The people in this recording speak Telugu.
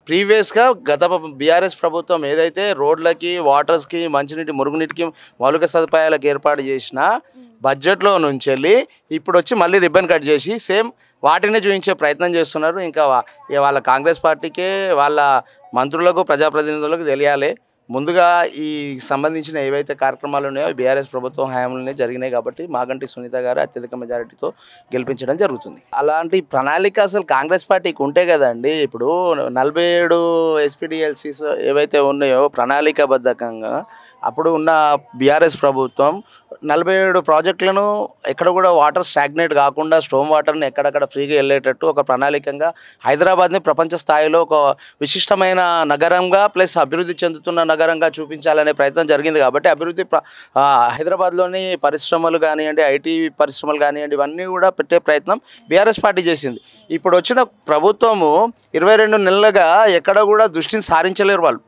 ప్రీవియస్‌గా గత బీఆర్ఎస్ ప్రభుత్వం ఏదైతే రోడ్లకి, వాటర్స్‌కి, మంచినీటి, మురుగునీటికి మౌలిక సదుపాయాలకు ఏర్పాటు చేసిన బడ్జెట్‌లో నుంచెళ్ళి ఇప్పుడొచ్చి మళ్ళీ రిబ్బన్ కట్ చేసి సేమ్ వాటినే చూయించే ప్రయత్నం చేస్తున్నారు. ఇంకా ఇక వాళ్ళ కాంగ్రెస్ పార్టీకే, వాళ్ళ మంత్రులకు, ప్రజాప్రతినిధులకు తెలియాలి. ముందుగా ఈ సంబంధించిన ఏవైతే కార్యక్రమాలు ఉన్నాయో బీఆర్ఎస్ ప్రభుత్వం హయాంలోనే జరిగినాయి కాబట్టి మాగంటి సునీత గారు అత్యధిక మెజారిటీతో గెలిపించడం జరుగుతుంది. అలాంటి ప్రణాళిక అసలు కాంగ్రెస్ పార్టీకి ఉంటే కదండి. ఇప్పుడు 47 ఎస్పీడీఎల్సీస్ ఏవైతే ఉన్నాయో ప్రణాళికాబద్ధకంగా అప్పుడు ఉన్న బీఆర్ఎస్ ప్రభుత్వం 47 ప్రాజెక్టులను ఎక్కడ కూడా వాటర్ స్టాగ్నేట్ కాకుండా స్టోమ్ వాటర్ని ఎక్కడక్కడ ఫ్రీగా వెళ్ళేటట్టు ఒక ప్రణాళికంగా హైదరాబాద్ని ప్రపంచ స్థాయిలో ఒక విశిష్టమైన నగరంగా ప్లస్ అభివృద్ధి చెందుతున్న నగరంగా చూపించాలనే ప్రయత్నం జరిగింది కాబట్టి హైదరాబాద్లోని పరిశ్రమలు కానివ్వండి, ఐటీ పరిశ్రమలు కానివ్వండి, ఇవన్నీ కూడా పెట్టే ప్రయత్నం బీఆర్ఎస్ పార్టీ చేసింది. ఇప్పుడు వచ్చిన ప్రభుత్వము 22 నెలలుగా ఎక్కడ కూడా దృష్టిని సారించలేరు వాళ్ళు.